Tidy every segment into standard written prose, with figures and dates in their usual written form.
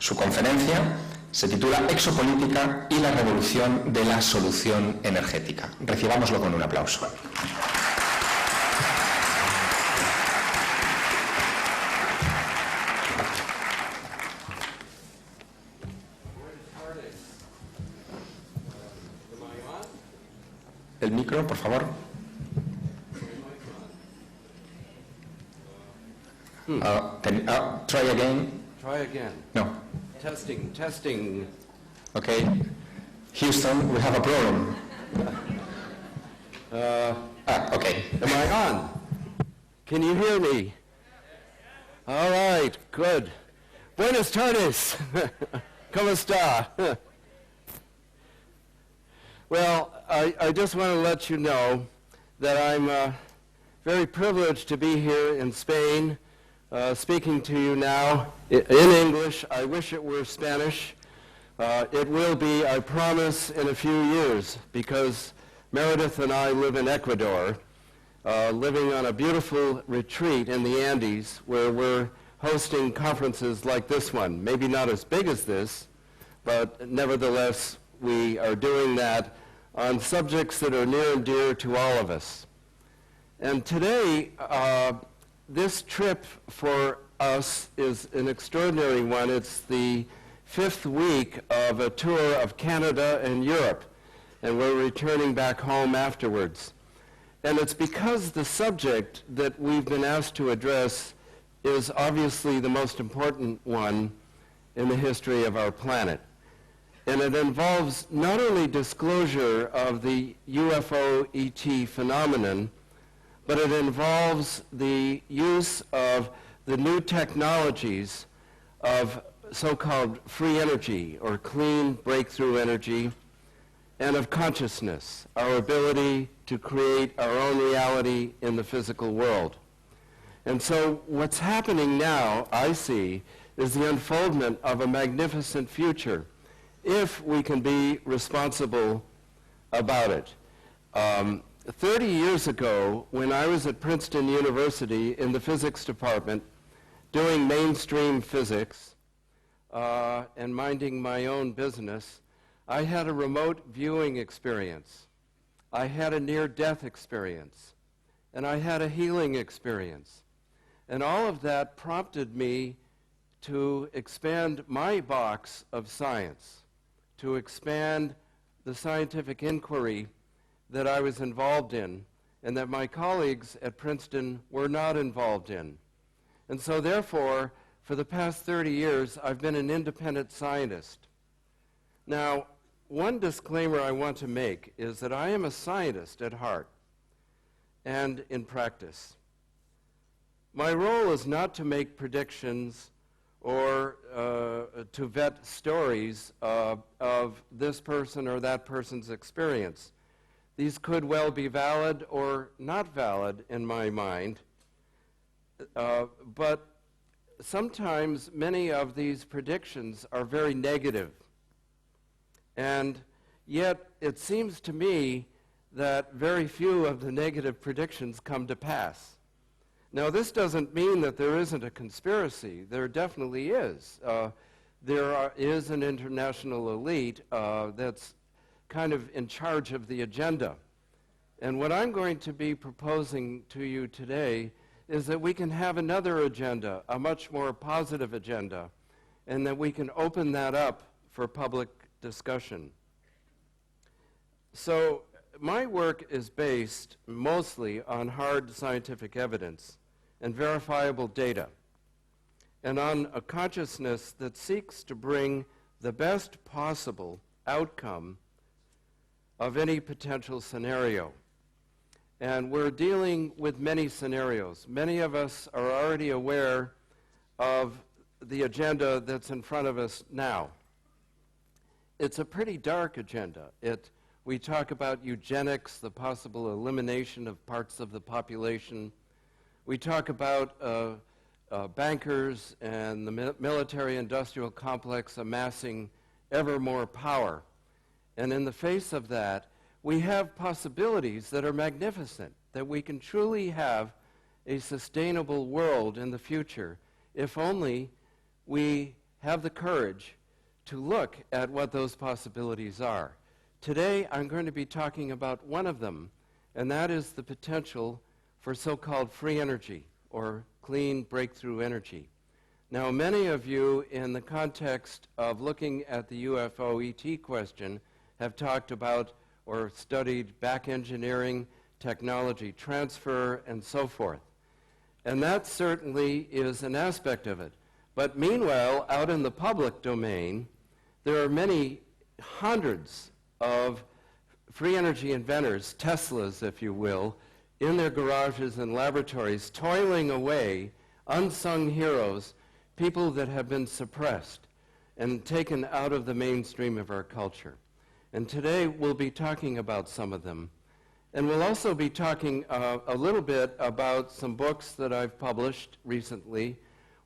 Su conferencia se titula Exopolítica y la revolución de la solución energética. Recibámoslo con un aplauso. El micro, por favor. Try again. Try again. No. Testing, testing. Okay. Houston, we have a problem. Okay. Am I on? Can you hear me? All right, good. Buenas tardes. ¿Cómo está? Well, I just want to let you know that I'm very privileged to be here in Spain, speaking to you now in English. I wish it were Spanish. It will be, I promise, in a few years, because Meredith and I live in Ecuador, living on a beautiful retreat in the Andes where we're hosting conferences like this one. Maybe not as big as this, but nevertheless, we are doing that on subjects that are near and dear to all of us. And today, this trip for us is an extraordinary one. It's the 5th week of a tour of Canada and Europe, and we're returning back home afterwards. And it's because the subject that we've been asked to address is obviously the most important one in the history of our planet. And it involves not only disclosure of the UFO ET phenomenon, but it involves the use of the new technologies of so-called free energy or clean breakthrough energy, and of consciousness, our ability to create our own reality in the physical world. And so what's happening now, I see, is the unfoldment of a magnificent future if we can be responsible about it. 30 years ago, when I was at Princeton University in the physics department doing mainstream physics and minding my own business, I had a remote viewing experience. I had a near-death experience. And I had a healing experience. And all of that prompted me to expand my box of science, to expand the scientific inquiry that I was involved in and that my colleagues at Princeton were not involved in. And so therefore, for the past 30 years, I've been an independent scientist. Now, one disclaimer I want to make is that I am a scientist at heart and in practice. My role is not to make predictions or to vet stories of this person or that person's experience. These could well be valid or not valid in my mind, but sometimes many of these predictions are very negative. And yet it seems to me that very few of the negative predictions come to pass. Now, this doesn't mean that there isn't a conspiracy. There definitely is. There is an international elite that's kind of in charge of the agenda. And what I'm going to be proposing to you today is that we can have another agenda, a much more positive agenda, and that we can open that up for public discussion. So my work is based mostly on hard scientific evidence and verifiable data, and on a consciousness that seeks to bring the best possible outcome of any potential scenario. And we're dealing with many scenarios. Many of us are already aware of the agenda that's in front of us now. It's a pretty dark agenda. We talk about eugenics, the possible elimination of parts of the population. We talk about bankers and the military-industrial complex amassing ever more power. And in the face of that, we have possibilities that are magnificent, that we can truly have a sustainable world in the future, if only we have the courage to look at what those possibilities are. Today, I'm going to be talking about one of them, and that is the potential for so-called free energy, or clean breakthrough energy. Now, many of you, in the context of looking at the UFO ET question, have talked about or studied back engineering, technology transfer, and so forth. And that certainly is an aspect of it. But meanwhile, out in the public domain, there are many hundreds of free energy inventors, Teslas, if you will, in their garages and laboratories, toiling away, unsung heroes, people that have been suppressed and taken out of the mainstream of our culture. And today we'll be talking about some of them. And we'll also be talking a little bit about some books that I've published recently,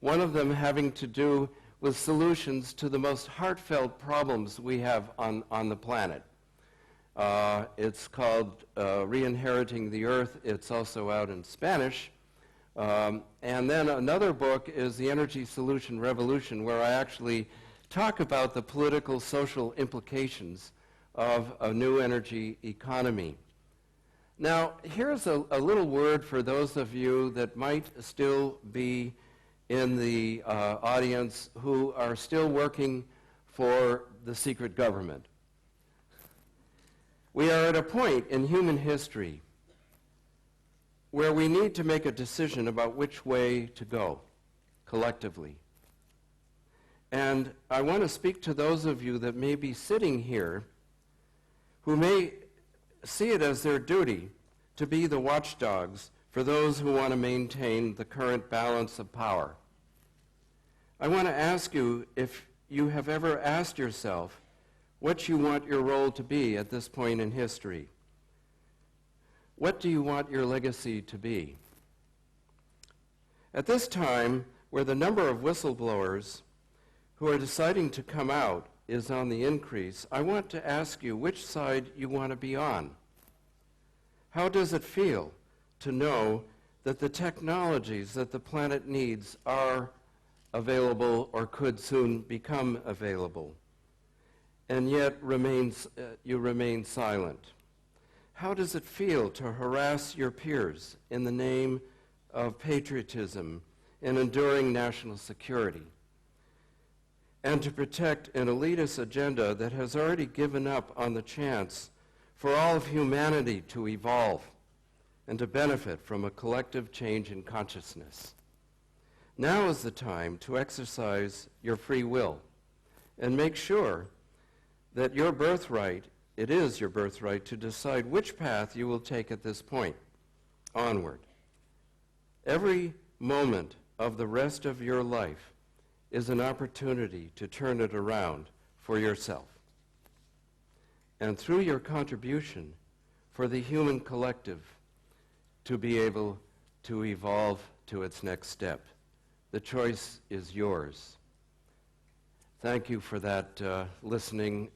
one of them having to do with solutions to the most heartfelt problems we have on the planet. It's called Re-Inheriting the Earth. It's also out in Spanish. And then another book is The Energy Solution Revolution, where I actually talk about the political, social implications of a new energy economy. Now, here's a little word for those of you that might still be in the audience who are still working for the secret government. We are at a point in human history where we need to make a decision about which way to go collectively. And I want to speak to those of you that may be sitting here who may see it as their duty to be the watchdogs for those who want to maintain the current balance of power. I want to ask you if you have ever asked yourself what you want your role to be at this point in history. What do you want your legacy to be? At this time, where the number of whistleblowers who are deciding to come out is on the increase, I want to ask you which side you want to be on. How does it feel to know that the technologies that the planet needs are available or could soon become available, and yet you remain silent? How does it feel to harass your peers in the name of patriotism and enduring national security, and to protect an elitist agenda that has already given up on the chance for all of humanity to evolve and to benefit from a collective change in consciousness? Now is the time to exercise your free will and make sure that your birthright, it is your birthright to decide which path you will take at this point onward. Every moment of the rest of your life is an opportunity to turn it around for yourself. And through your contribution for the human collective to be able to evolve to its next step. The choice is yours. Thank you for that listening.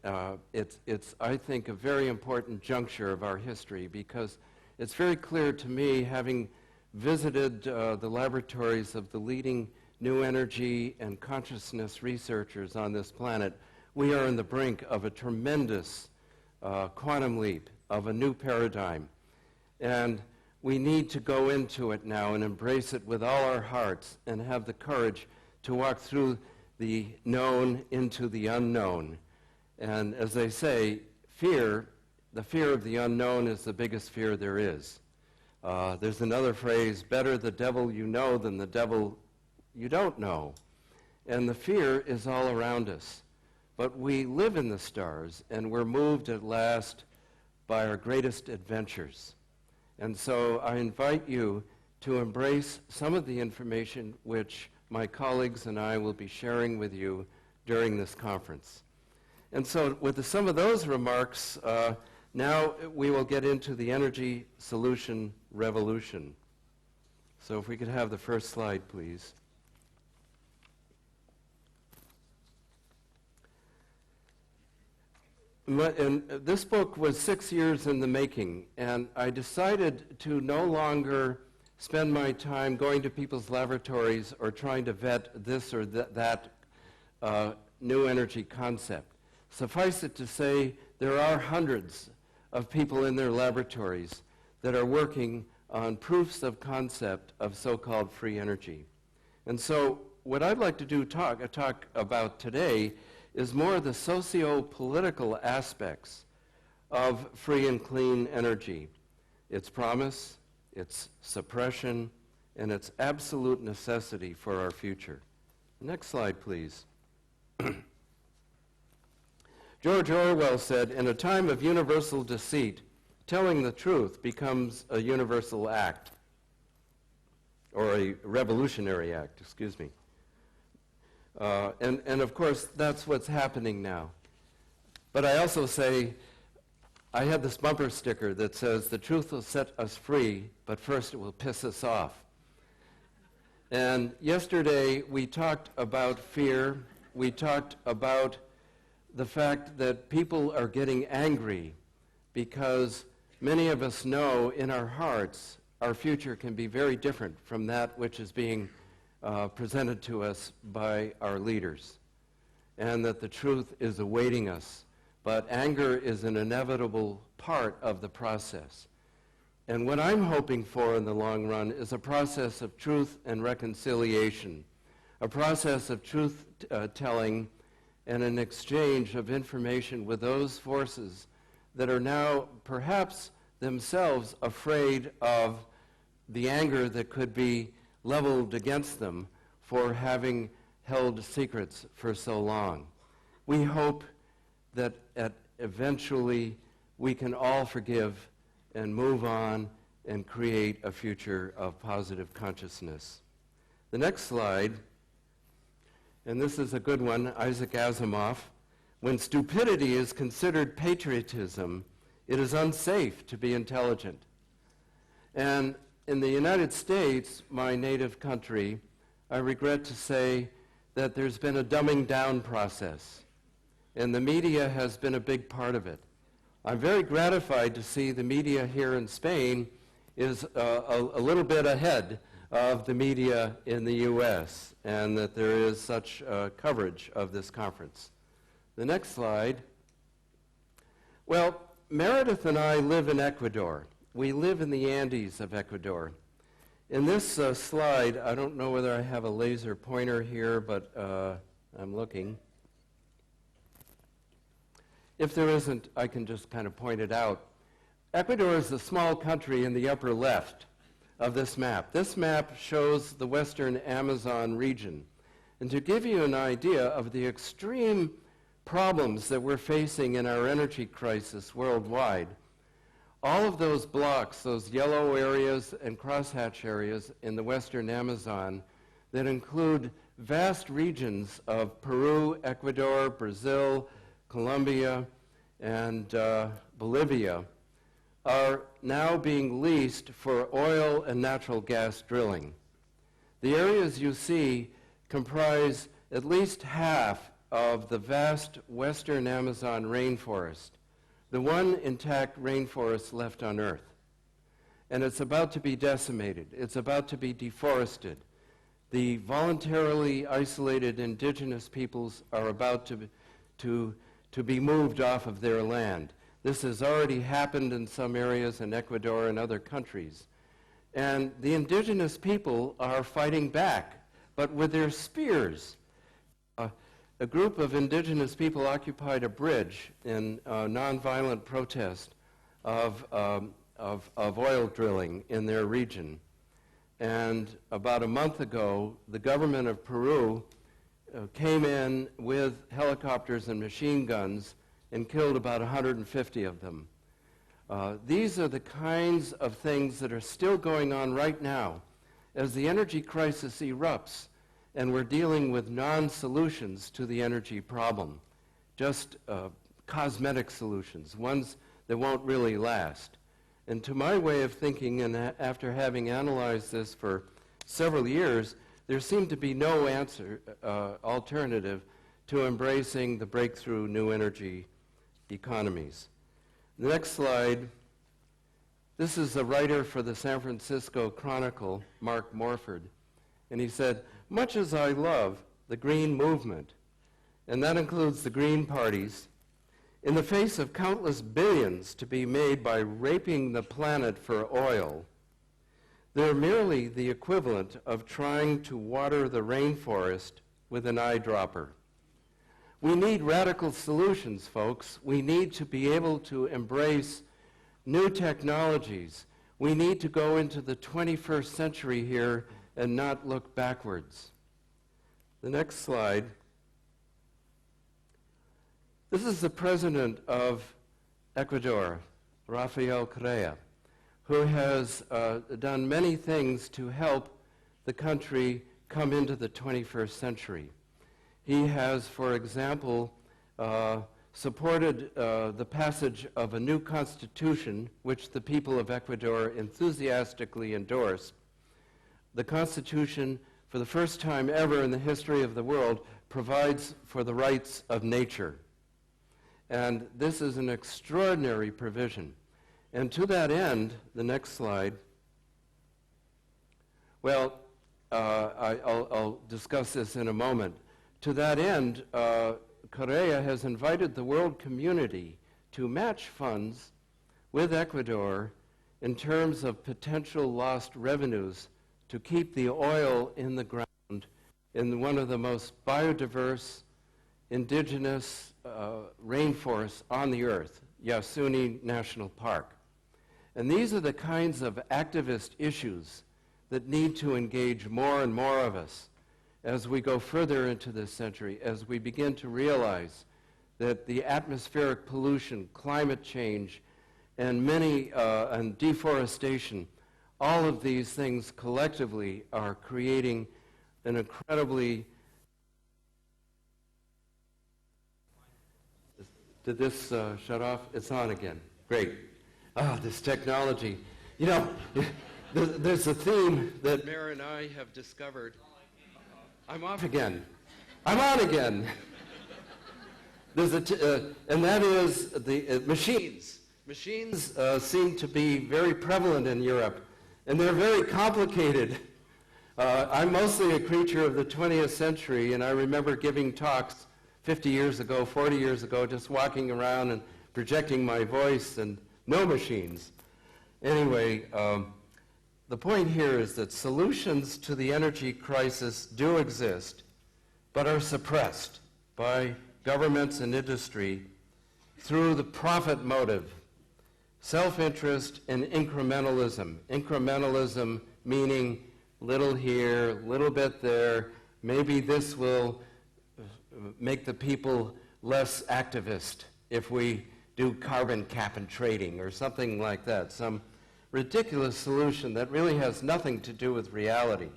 It's, I think, a very important juncture of our history, because it's very clear to me, having visited the laboratories of the leading new energy and consciousness researchers on this planet, we are on the brink of a tremendous quantum leap of a new paradigm. And we need to go into it now and embrace it with all our hearts and have the courage to walk through the known into the unknown. And as they say, the fear of the unknown is the biggest fear there is. There's another phrase, better the devil you know than the devil you don't know. And the fear is all around us. But we live in the stars, and we're moved at last by our greatest adventures. And so I invite you to embrace some of the information which my colleagues and I will be sharing with you during this conference. And so with some of those remarks, now we will get into the energy solution revolution. So if we could have the first slide, please. And this book was 6 years in the making, and I decided to no longer spend my time going to people's laboratories or trying to vet this or that new energy concept. Suffice it to say, there are hundreds of people in their laboratories that are working on proofs of concept of so-called free energy. And so what I'd like to do talk about today is more the socio-political aspects of free and clean energy, its promise, its suppression, and its absolute necessity for our future. Next slide, please. George Orwell said, "In a time of universal deceit, telling the truth becomes a universal act," or a revolutionary act, excuse me. And of course, that's what's happening now. But I also say, I had this bumper sticker that says, "The truth will set us free, but first it will piss us off." And yesterday we talked about fear. We talked about the fact that people are getting angry because many of us know in our hearts our future can be very different from that which is being presented to us by our leaders, and that the truth is awaiting us. But anger is an inevitable part of the process. And what I'm hoping for in the long run is a process of truth and reconciliation, a process of truth-telling and an exchange of information with those forces that are now perhaps themselves afraid of the anger that could be leveled against them for having held secrets for so long. We hope that eventually we can all forgive and move on and create a future of positive consciousness. The next slide, and this is a good one, Isaac Asimov. "When stupidity is considered patriotism, it is unsafe to be intelligent." And in the United States, my native country, I regret to say that there's been a dumbing down process, and the media has been a big part of it. I'm very gratified to see the media here in Spain is a little bit ahead of the media in the U.S., and that there is such coverage of this conference. The next slide. Well, Meredith and I live in Ecuador. We live in the Andes of Ecuador. In this slide, I don't know whether I have a laser pointer here, but I'm looking. If there isn't, I can just kind of point it out. Ecuador is a small country in the upper left of this map. This map shows the western Amazon region. And to give you an idea of the extreme problems that we're facing in our energy crisis worldwide, all of those blocks, those yellow areas and crosshatch areas in the western Amazon that include vast regions of Peru, Ecuador, Brazil, Colombia, and Bolivia, are now being leased for oil and natural gas drilling. The areas you see comprise at least half of the vast western Amazon rainforest, the one intact rainforest left on Earth. And it's about to be decimated. It's about to be deforested. The voluntarily isolated indigenous peoples are about to be moved off of their land. This has already happened in some areas in Ecuador and other countries. And the indigenous people are fighting back, but with their spears. A group of indigenous people occupied a bridge in nonviolent protest of oil drilling in their region. And about a month ago, the government of Peru came in with helicopters and machine guns and killed about 150 of them. These are the kinds of things that are still going on right now as the energy crisis erupts and we're dealing with non-solutions to the energy problem, just cosmetic solutions, ones that won't really last. And to my way of thinking, and after having analyzed this for several years, there seemed to be no alternative to embracing the breakthrough new energy economies. The next slide. This is a writer for the San Francisco Chronicle, Mark Morford, and he said, "Much as I love the green movement, and that includes the green parties, in the face of countless billions to be made by raping the planet for oil, they're merely the equivalent of trying to water the rainforest with an eyedropper. We need radical solutions, folks. We need to be able to embrace new technologies. We need to go into the 21st century here and not look backwards. The next slide. This is the president of Ecuador, Rafael Correa, who has done many things to help the country come into the 21st century. He has, for example, supported the passage of a new constitution, which the people of Ecuador enthusiastically endorsed. The Constitution, for the first time ever in the history of the world, provides for the rights of nature. And this is an extraordinary provision. And to that end, the next slide, well, I'll discuss this in a moment. To that end, Correa has invited the world community to match funds with Ecuador in terms of potential lost revenues to keep the oil in the ground in one of the most biodiverse indigenous rainforests on the earth, Yasuni National Park. And these are the kinds of activist issues that need to engage more and more of us as we go further into this century, as we begin to realize that the atmospheric pollution, climate change, and and deforestation, all of these things collectively are creating an incredibly... Did this shut off? It's on again. Great. This technology. You know, there's a theme that Mary and I have discovered. I'm off again. I'm on again. There's and that is the machines. Machines seem to be very prevalent in Europe, and they're very complicated. I'm mostly a creature of the 20th century, and I remember giving talks 50 years ago, 40 years ago, just walking around and projecting my voice, and no machines. Anyway, the point here is that solutions to the energy crisis do exist, but are suppressed by governments and industry through the profit motive, self-interest, and incrementalism. Incrementalism meaning little here, little bit there, maybe this will make the people less activist if we do carbon cap and trading or something like that, some ridiculous solution that really has nothing to do with reality.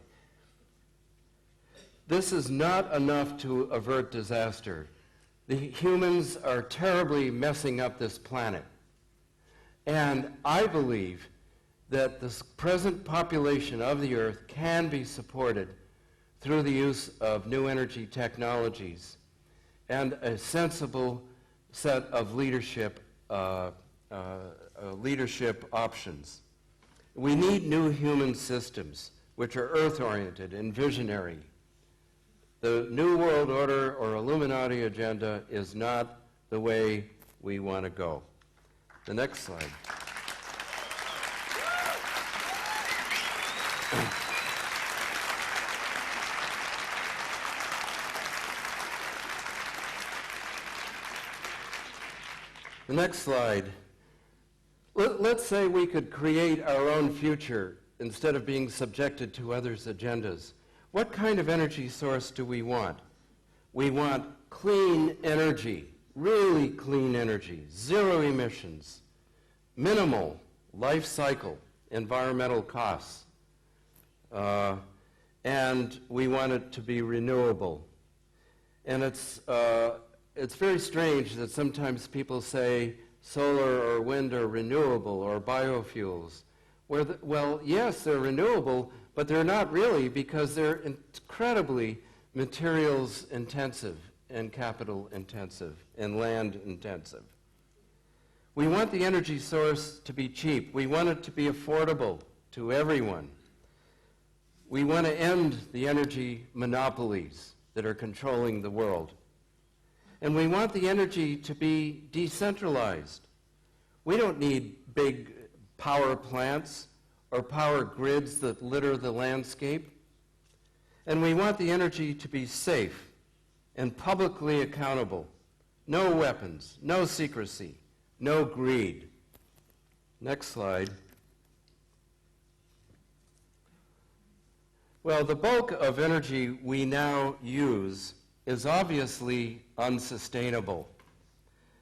This is not enough to avert disaster. The humans are terribly messing up this planet. And I believe that the present population of the Earth can be supported through the use of new energy technologies and a sensible set of leadership options. We need new human systems which are earth-oriented and visionary. The New World Order or Illuminati agenda is not the way we want to go. The next slide. The next slide. Let's say we could create our own future instead of being subjected to others' agendas. What kind of energy source do we want? We want clean energy, really clean energy, zero emissions, minimal life cycle, environmental costs, and we want it to be renewable. And it's very strange that sometimes people say solar or wind are renewable or biofuels. Well, yes, they're renewable, but they're not really because they're incredibly materials intensive and capital intensive and land intensive. We want the energy source to be cheap. We want it to be affordable to everyone. We want to end the energy monopolies that are controlling the world. And we want the energy to be decentralized. We don't need big power plants or power grids that litter the landscape. And we want the energy to be safe and publicly accountable. No weapons, no secrecy, no greed. Next slide. Well, the bulk of energy we now use is obviously unsustainable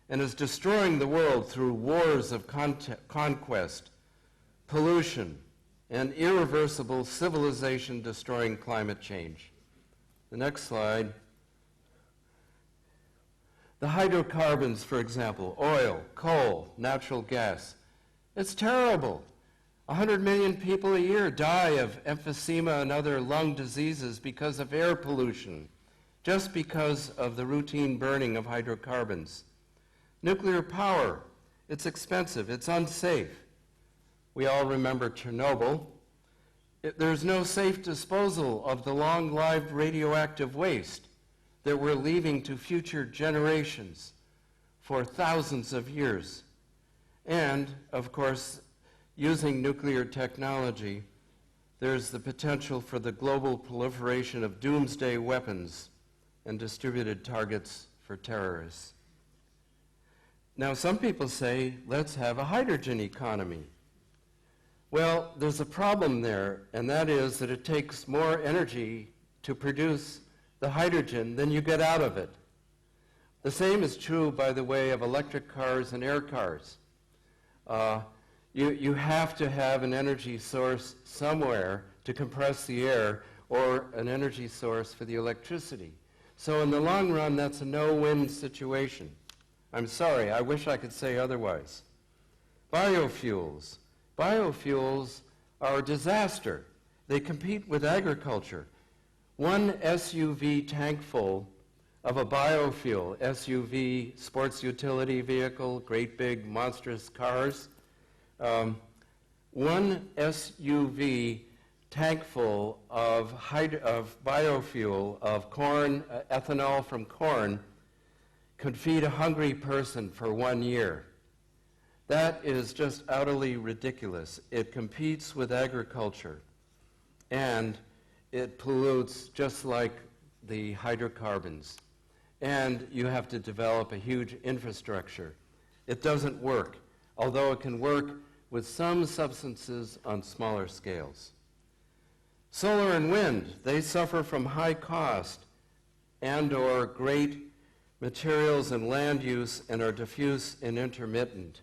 and is destroying the world through wars of conquest, pollution, and irreversible civilization-destroying climate change. The next slide. The hydrocarbons, for example, oil, coal, natural gas. It's terrible. 100 million people a year die of emphysema and other lung diseases because of air pollution, just because of the routine burning of hydrocarbons. Nuclear power, it's expensive, it's unsafe. We all remember Chernobyl. There's no safe disposal of the long-lived radioactive waste that we're leaving to future generations for thousands of years. And, of course, using nuclear technology, there's the potential for the global proliferation of doomsday weapons and distributed targets for terrorists. Now, some people say, let's have a hydrogen economy. Well, there's a problem there, and that is that it takes more energy to produce the hydrogen than you get out of it. The same is true, by the way, of electric cars and air cars. You have to have an energy source somewhere to compress the air or an energy source for the electricity. So in the long run, that's a no-win situation. I'm sorry, I wish I could say otherwise. Biofuels. Biofuels are a disaster. They compete with agriculture. One SUV tank full of a biofuel, SUV, sports utility vehicle, great big monstrous cars, one SUV tank full of biofuel, of corn, ethanol from corn, could feed a hungry person for 1 year. That is just utterly ridiculous. It competes with agriculture, and it pollutes just like the hydrocarbons. And you have to develop a huge infrastructure. It doesn't work, although it can work with some substances on smaller scales. Solar and wind, they suffer from high cost and/or great materials and land use and are diffuse and intermittent.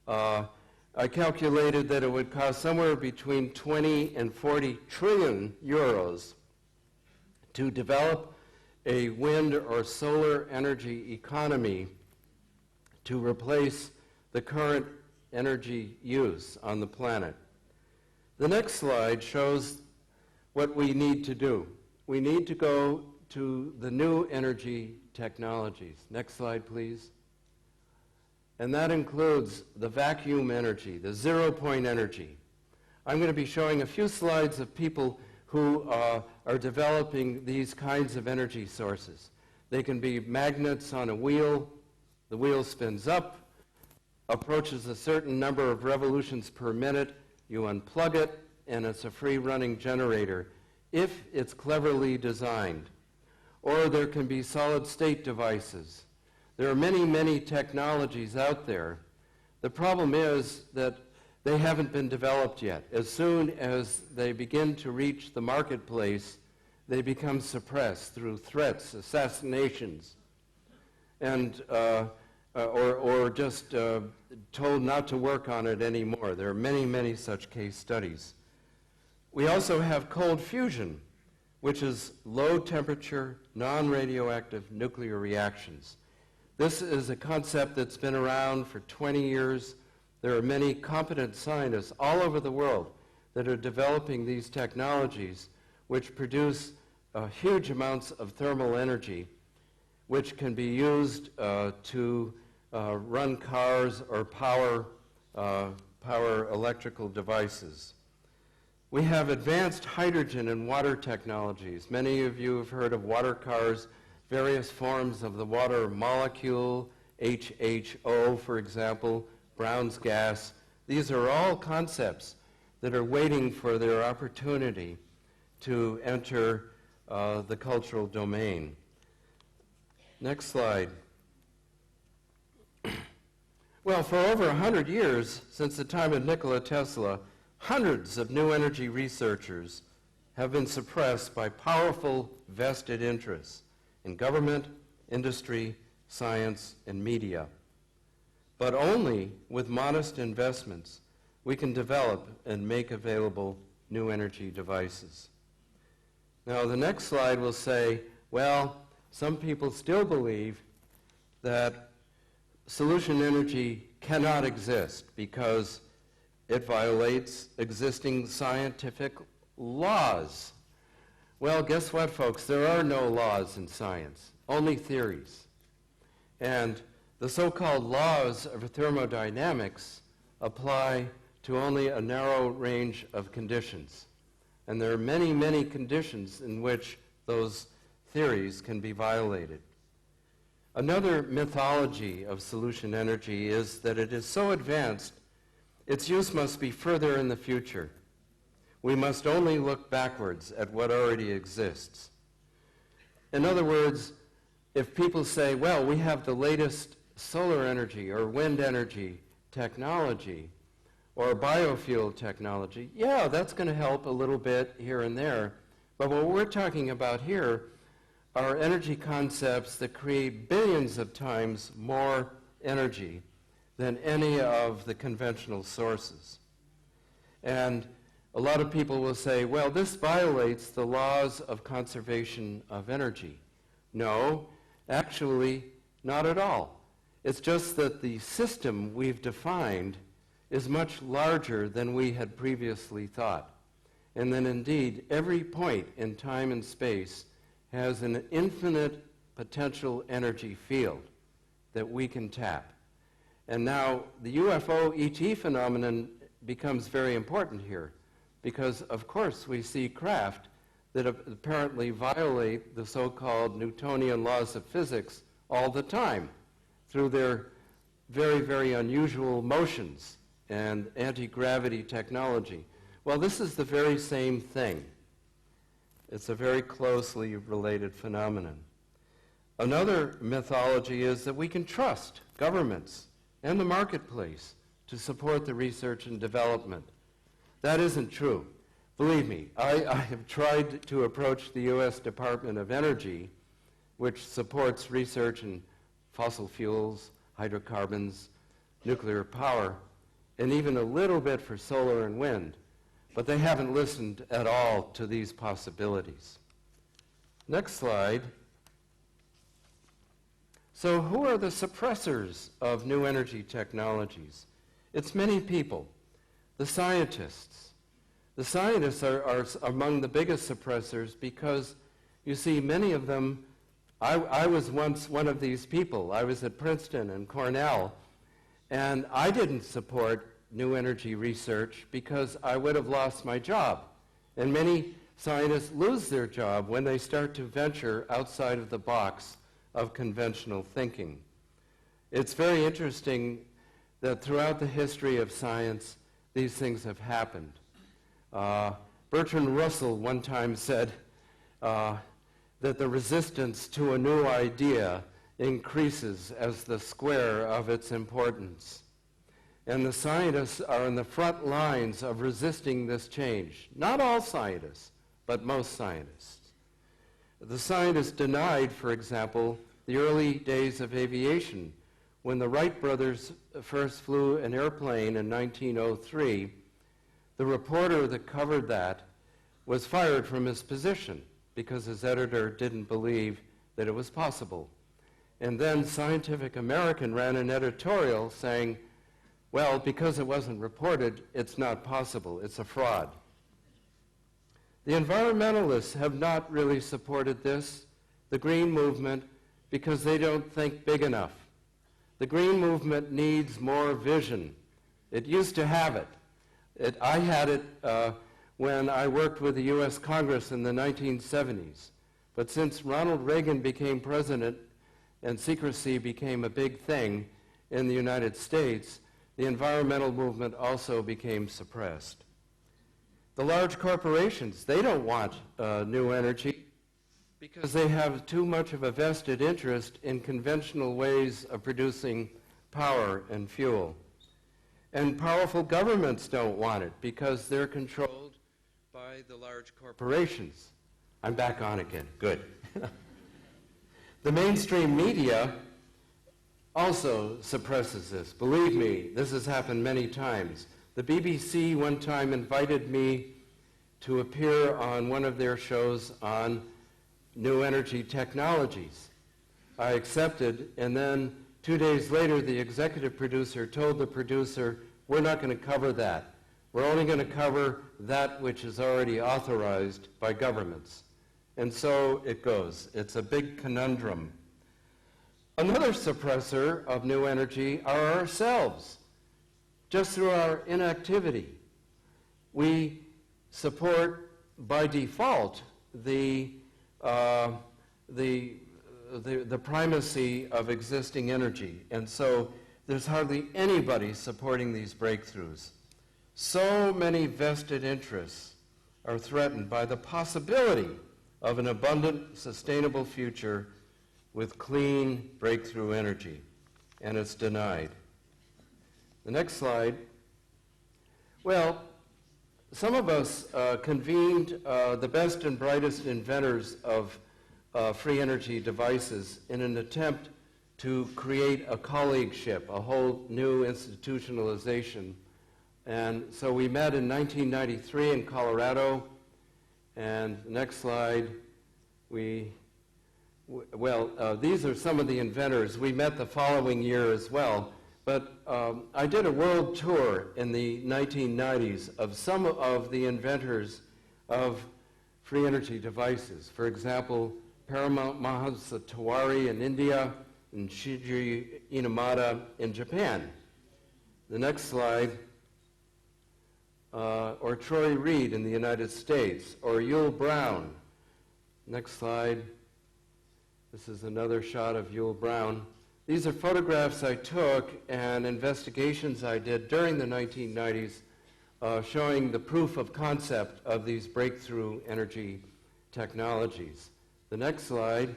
I calculated that it would cost somewhere between 20 and 40 trillion euros to develop a wind or solar energy economy to replace the current energy use on the planet. The next slide shows what we need to do. We need to go to the new energy technologies. Next slide, please. And that includes the vacuum energy, the zero-point energy. I'm going to be showing a few slides of people who are developing these kinds of energy sources. They can be magnets on a wheel. The wheel spins up, approaches a certain number of revolutions per minute. You unplug it, and it's a free-running generator if it's cleverly designed. Or there can be solid-state devices. There are many, many technologies out there. The problem is that they haven't been developed yet. As soon as they begin to reach the marketplace, they become suppressed through threats, assassinations, and or just told not to work on it anymore. There are many, many such case studies. We also have cold fusion, which is low-temperature, non-radioactive nuclear reactions. This is a concept that's been around for 20 years. There are many competent scientists all over the world that are developing these technologies which produce huge amounts of thermal energy which can be used to run cars or power electrical devices. We have advanced hydrogen and water technologies. Many of you have heard of water cars various forms of the water molecule, HHO, for example, Brown's gas. These are all concepts that are waiting for their opportunity to enter the cultural domain. Next slide. Well, for over 100 years, since the time of Nikola Tesla, hundreds of new energy researchers have been suppressed by powerful vested interests in government, industry, science, and media. But only with modest investments we can develop and make available new energy devices. Now, the next slide will say, well, some people still believe that solution energy cannot exist because it violates existing scientific laws. Well, guess what, folks? There are no laws in science, only theories. And the so-called laws of thermodynamics apply to only a narrow range of conditions. And there are many, many conditions in which those theories can be violated. Another mythology of solution energy is that it is so advanced, its use must be further in the future. We must only look backwards at what already exists. In other words, if people say, well, we have the latest solar energy or wind energy technology or biofuel technology, yeah, that's going to help a little bit here and there. But what we're talking about here are energy concepts that create billions of times more energy than any of the conventional sources. And a lot of people will say, well, this violates the laws of conservation of energy. No, actually, not at all. It's just that the system we've defined is much larger than we had previously thought. And then indeed, every point in time and space has an infinite potential energy field that we can tap. And now the UFO ET phenomenon becomes very important here because, of course, we see craft that apparently violate the so-called Newtonian laws of physics all the time through their very, very unusual motions and anti-gravity technology. Well, this is the very same thing. It's a very closely related phenomenon. Another mythology is that we can trust governments and the marketplace to support the research and development. That isn't true. Believe me, I have tried to approach the U.S. Department of Energy, which supports research in fossil fuels, hydrocarbons, nuclear power, and even a little bit for solar and wind. But they haven't listened at all to these possibilities. Next slide. So who are the suppressors of new energy technologies? It's many people. The scientists. The scientists are among the biggest suppressors because, you see, many of them, I was once one of these people. I was at Princeton and Cornell, and I didn't support new energy research because I would have lost my job. And many scientists lose their job when they start to venture outside of the box of conventional thinking. It's very interesting that throughout the history of science, these things have happened. Bertrand Russell one time said that the resistance to a new idea increases as the square of its importance. And the scientists are in the front lines of resisting this change. Not all scientists, but most scientists. The scientists denied, for example, the early days of aviation. When the Wright brothers first flew an airplane in 1903, the reporter that covered that was fired from his position because his editor didn't believe that it was possible. And then Scientific American ran an editorial saying, well, because it wasn't reported, it's not possible. It's a fraud. The environmentalists have not really supported this, the green movement, because they don't think big enough. The green movement needs more vision. It used to have it. I had it when I worked with the U.S. Congress in the 1970s. But since Ronald Reagan became president and secrecy became a big thing in the United States, the environmental movement also became suppressed. The large corporations, they don't want new energy because they have too much of a vested interest in conventional ways of producing power and fuel. And powerful governments don't want it because they're controlled by the large corporations. I'm back on again. Good. The mainstream media also suppresses this. Believe me, this has happened many times. The BBC one time invited me to appear on one of their shows on new energy technologies. I accepted, and then 2 days later, the executive producer told the producer, we're not going to cover that. We're only going to cover that which is already authorized by governments. And so it goes. It's a big conundrum. Another suppressor of new energy are ourselves. Just through our inactivity, we support by default the primacy of existing energy. And so there's hardly anybody supporting these breakthroughs. So many vested interests are threatened by the possibility of an abundant, sustainable future with clean breakthrough energy, and it's denied. The next slide. Well, some of us convened the best and brightest inventors of free energy devices in an attempt to create a colleagueship, a whole new institutionalization. And so we met in 1993 in Colorado, and the next slide, these are some of the inventors. We met the following year as well, but I did a world tour in the 1990s of some of the inventors of free energy devices. For example, Paramount Mahasa Tiwari in India and Shiji Inamada in Japan. The next slide, or Troy Reed in the United States, or Yul Brown. Next slide. This is another shot of Yul Brown. These are photographs I took and investigations I did during the 1990s showing the proof of concept of these breakthrough energy technologies. The next slide.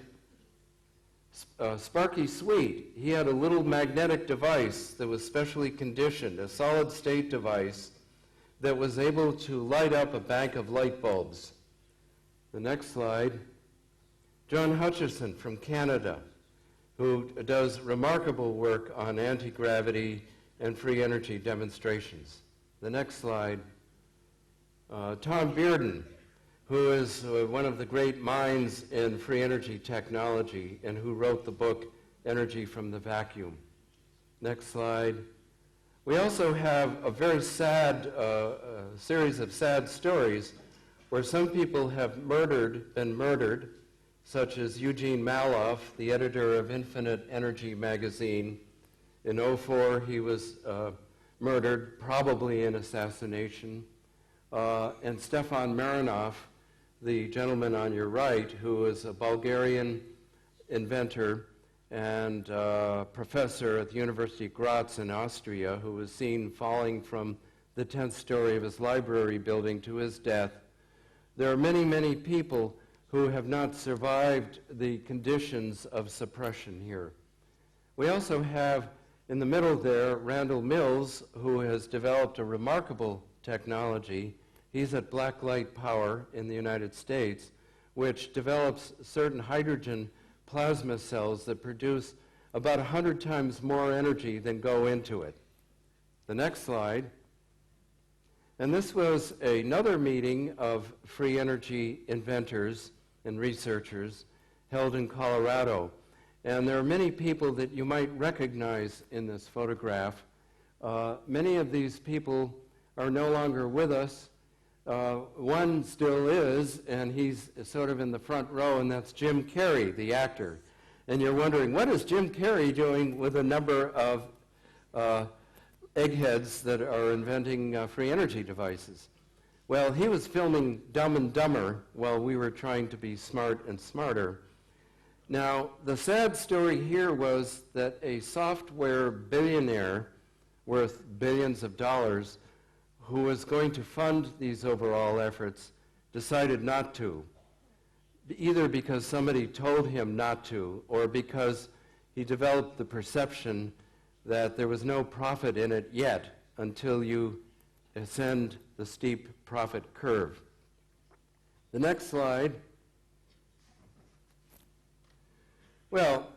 Sparky Sweet, he had a little magnetic device that was specially conditioned, a solid-state device that was able to light up a bank of light bulbs. The next slide. John Hutchison from Canada, who does remarkable work on anti-gravity and free energy demonstrations. The next slide. Tom Bearden, who is one of the great minds in free energy technology and who wrote the book Energy from the Vacuum. Next slide. We also have a very sad series of sad stories where some people have been murdered, such as Eugene Maloff, the editor of Infinite Energy magazine. In 2004, he was murdered, probably in assassination. And Stefan Marinov, the gentleman on your right, who is a Bulgarian inventor and professor at the University of Graz in Austria, who was seen falling from the 10th story of his library building to his death. There are many, many people who have not survived the conditions of suppression here. We also have in the middle there Randall Mills, who has developed a remarkable technology. He's at Blacklight Power in the United States, which develops certain hydrogen plasma cells that produce about 100 times more energy than go into it. The next slide. And this was another meeting of free energy inventors and researchers held in Colorado. And there are many people that you might recognize in this photograph. Many of these people are no longer with us. One still is, and he's sort of in the front row, and that's Jim Carrey, the actor. And you're wondering, what is Jim Carrey doing with a number of eggheads that are inventing free energy devices? Well, he was filming Dumb and Dumber while we were trying to be smart and smarter. Now, the sad story here was that a software billionaire worth billions of dollars who was going to fund these overall efforts decided not to, either because somebody told him not to or because he developed the perception that there was no profit in it yet until you ascend the steep profit curve. The next slide. Well,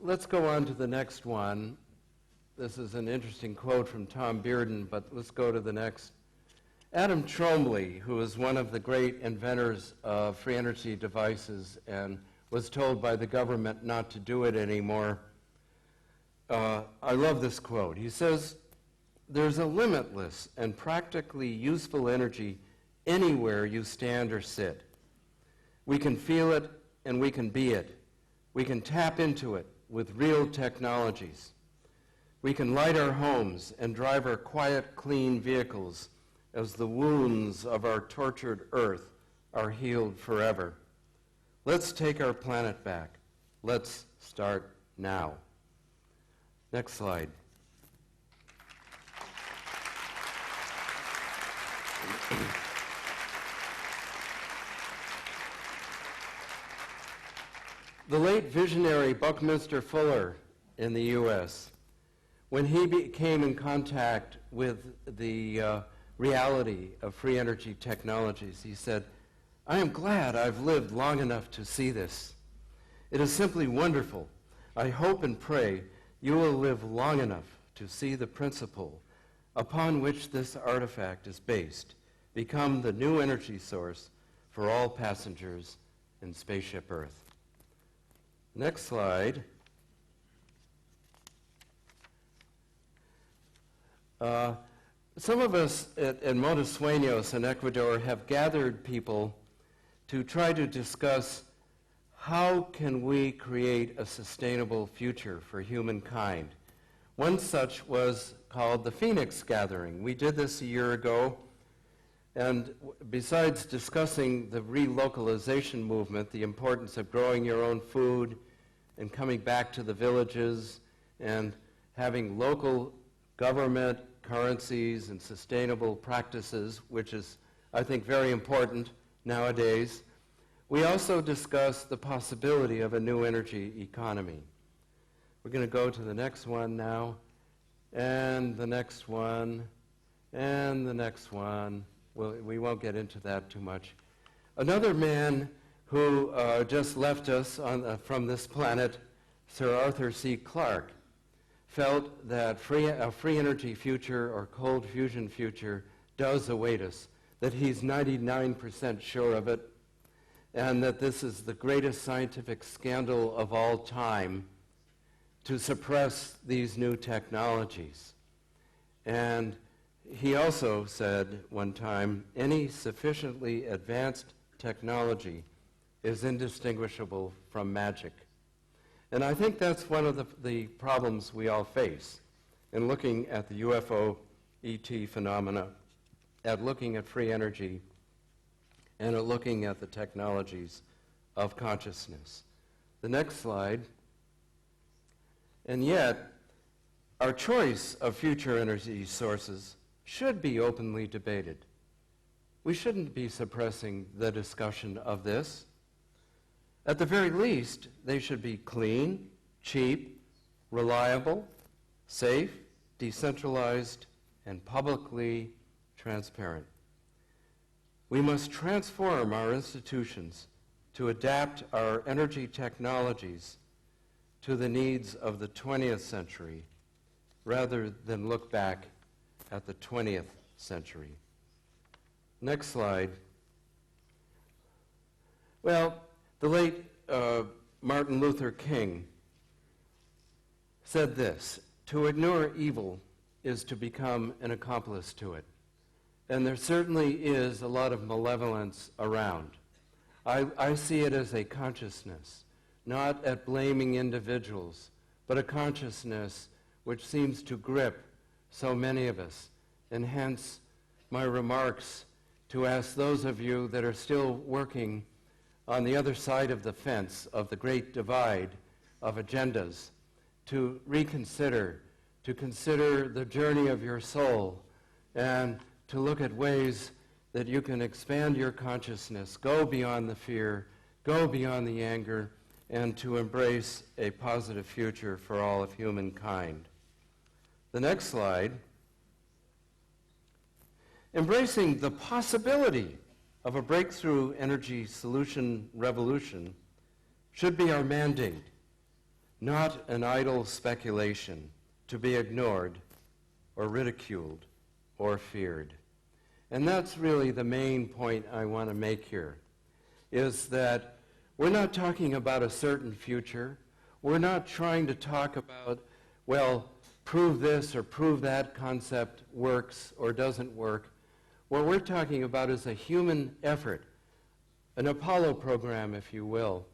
let's go on to the next one. This is an interesting quote from Tom Bearden, but let's go to the next. Adam Trombley, who is one of the great inventors of free energy devices and was told by the government not to do it anymore, I love this quote. He says, "There's a limitless and practically useful energy anywhere you stand or sit. We can feel it and we can be it. We can tap into it with real technologies. We can light our homes and drive our quiet, clean vehicles as the wounds of our tortured earth are healed forever. Let's take our planet back. Let's start now." Next slide. The late visionary Buckminster Fuller in the U.S., when he came in contact with the reality of free energy technologies, he said, "I am glad I've lived long enough to see this. It is simply wonderful. I hope and pray you will live long enough to see the principle upon which this artifact is based become the new energy source for all passengers in Spaceship Earth." Next slide. Some of us at Montes Sueños in Ecuador have gathered people to try to discuss how can we create a sustainable future for humankind. One such was called the Phoenix Gathering. We did this a year ago, and besides discussing the relocalization movement, the importance of growing your own food and coming back to the villages and having local government currencies and sustainable practices, which is, I think, very important nowadays, we also discussed the possibility of a new energy economy. We're going to go to the next one now, and the next one, and the next one. Well, we won't get into that too much. Another man who just left us from this planet, Sir Arthur C. Clarke, felt that a free energy future or cold fusion future does await us, that he's 99% sure of it, and that this is the greatest scientific scandal of all time to suppress these new technologies. And he also said one time, any sufficiently advanced technology is indistinguishable from magic. And I think that's one of the problems we all face in looking at the UFO ET phenomena, at looking at free energy, and at looking at the technologies of consciousness. The next slide. And yet, our choice of future energy sources should be openly debated. We shouldn't be suppressing the discussion of this. At the very least, they should be clean, cheap, reliable, safe, decentralized, and publicly transparent. We must transform our institutions to adapt our energy technologies to the needs of the 20th century rather than look back at the 20th century. Next slide. Well, the late Martin Luther King said this, "To ignore evil is to become an accomplice to it." And there certainly is a lot of malevolence around. I see it as a consciousness, not at blaming individuals, but a consciousness which seems to grip so many of us, and hence my remarks to ask those of you that are still working on the other side of the fence of the great divide of agendas to reconsider, to consider the journey of your soul, and to look at ways that you can expand your consciousness, go beyond the fear, go beyond the anger, and to embrace a positive future for all of humankind. The next slide. Embracing the possibility of a breakthrough energy solution revolution should be our mandate, not an idle speculation to be ignored or ridiculed or feared. And that's really the main point I want to make here, is that we're not talking about a certain future. We're not trying to talk about, well, prove this or prove that concept works or doesn't work. What we're talking about is a human effort, an Apollo program, if you will,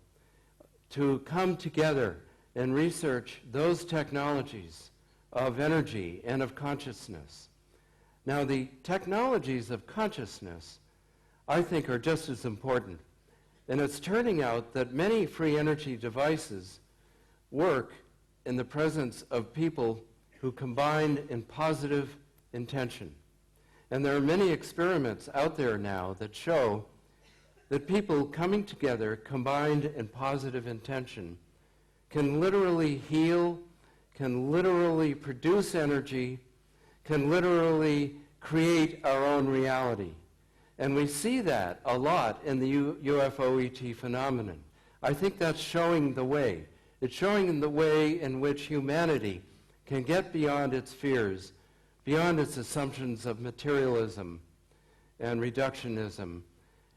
to come together and research those technologies of energy and of consciousness. Now, the technologies of consciousness, I think, are just as important. And it's turning out that many free energy devices work in the presence of people who combine in positive intention. And there are many experiments out there now that show that people coming together, combined in positive intention, can literally heal, can literally produce energy, can literally create our own reality. And we see that a lot in the UFO-ET phenomenon. I think that's showing the way. It's showing the way in which humanity can get beyond its fears, beyond its assumptions of materialism and reductionism,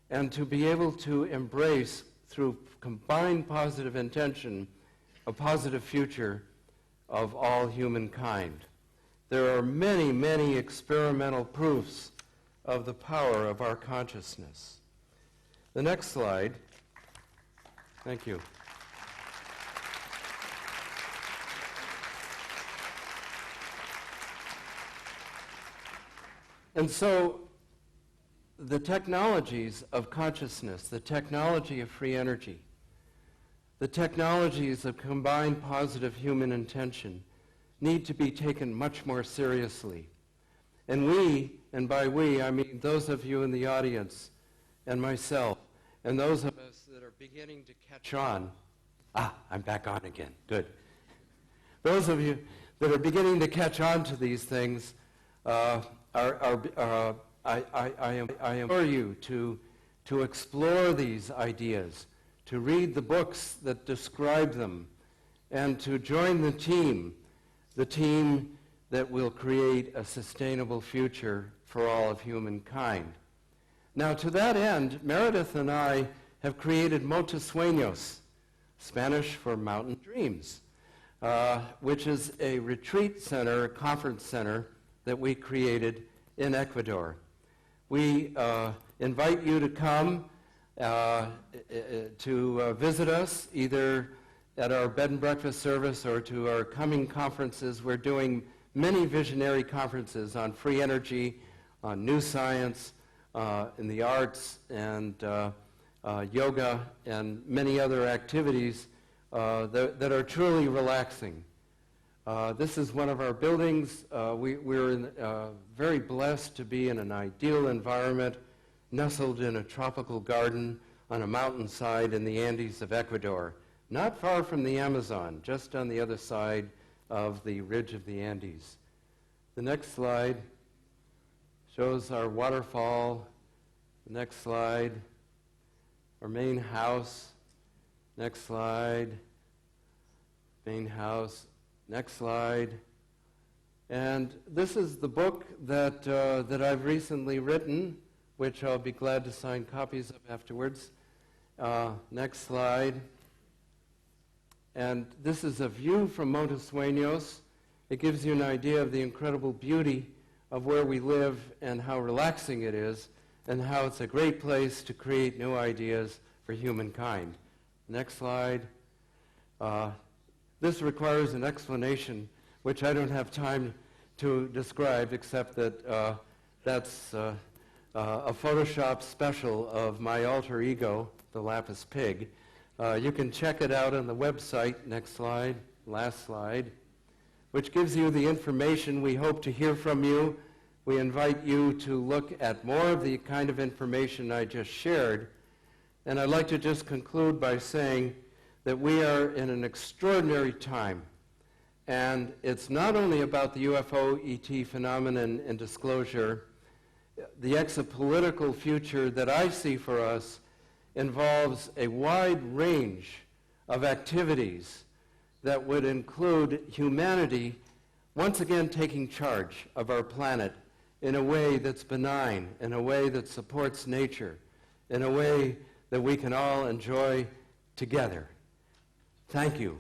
and to be able to embrace, through combined positive intention, a positive future of all humankind. There are many, many experimental proofs of the power of our consciousness. The next slide. Thank you. And so the technologies of consciousness, the technology of free energy, the technologies of combined positive human intention need to be taken much more seriously. And we, and by we, I mean those of you in the audience and myself, and those of us that are beginning to catch on. I'm back on again. Good. Those of you that are beginning to catch on to these things, I implore you to explore these ideas, to read the books that describe them, and to join the team that will create a sustainable future for all of humankind. Now, to that end, Meredith and I have created Montes Sueños, Spanish for mountain dreams, which is a retreat center, a conference center that we created in Ecuador. We invite you to come to visit us, either at our bed and breakfast service or to our coming conferences. We're doing many visionary conferences on free energy, on new science, in the arts, and yoga, and many other activities that are truly relaxing. This is one of our buildings. We're very blessed to be in an ideal environment, nestled in a tropical garden on a mountainside in the Andes of Ecuador, not far from the Amazon, just on the other side of the ridge of the Andes. The next slide shows our waterfall. The next slide, our main house. Next slide, main house. Next slide. And this is the book that I've recently written, which I'll be glad to sign copies of afterwards. Next slide. And this is a view from Montes Sueños. It gives you an idea of the incredible beauty of where we live and how relaxing it is, and how it's a great place to create new ideas for humankind. Next slide. This requires an explanation, which I don't have time to describe, except that That's a Photoshop special of my alter ego, the Lapis Pig. You can check it out on the website, next slide, last slide, which gives you the information. We hope to hear from you. We invite you to look at more of the kind of information I just shared. And I'd like to just conclude by saying that we are in an extraordinary time. And it's not only about the UFO ET phenomenon and disclosure. The exopolitical future that I see for us involves a wide range of activities that would include humanity once again taking charge of our planet in a way that's benign, in a way that supports nature, in a way that we can all enjoy together. Thank you.